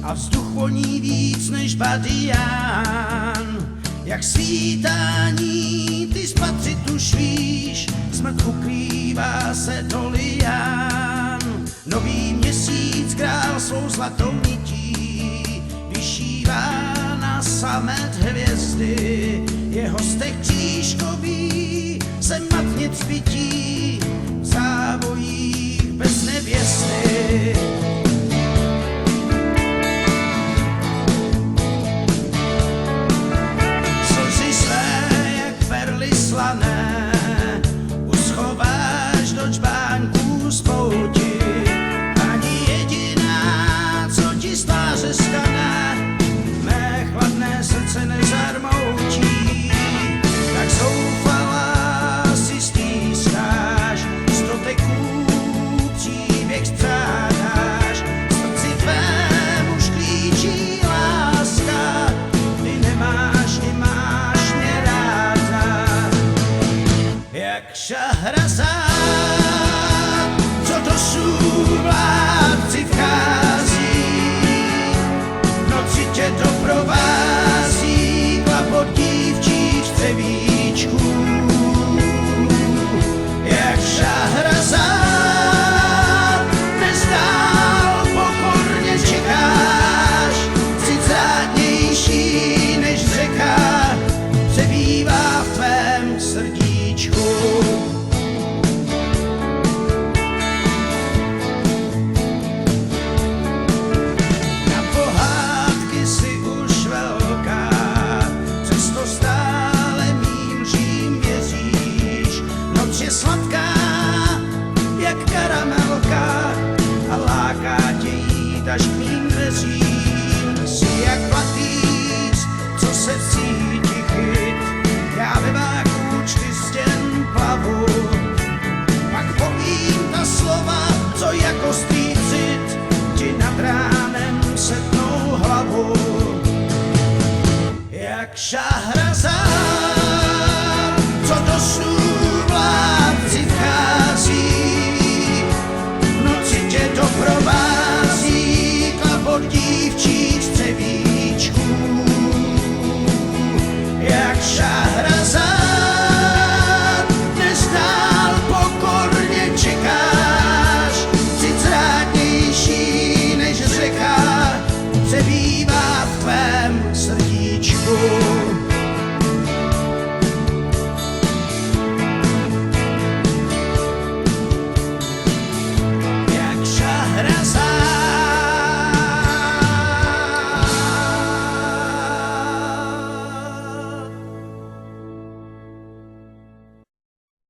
a vzduch voní víc než badián. Jak svítání ty spatřit už víš, smrt ukrývá se do lián. Nový měsíc král svou zlatou nití vyšívá na samet hvězdy. Jeho stek křížkový se matně třpití v závojích bez nevěsty. Slzy své jak perly slané uschováš do čbánků z pouti. Ani jediná, co ti z tváře skane, mé chladné srdce nezarmoučí. Tak zoufalá si stýskáš, stoteků příběh střádáš. Srdci tvému šklíčí láska, ty nemáš mě ráda. Jak Šahrazad, co dosud vládci vchází, v noci tě doprovází klapot dívčích střevíčků. Jak Šahrazad nezdál, pokorně čekáš, cit zrádnější než řeka přebývá v tvém srdíčku. Na pohádky si už velká, přesto stále mým lžím věříš. Noc je sladká jak karamelka a láká tě jít až k mým dveřím. Jsi jak platýř, co se v síti chyt, já ve váku čtyřstěn plavu. Pak povím ta slova, co jako stýcit ti nad ránem setnou hlavu. Jak Šahrazad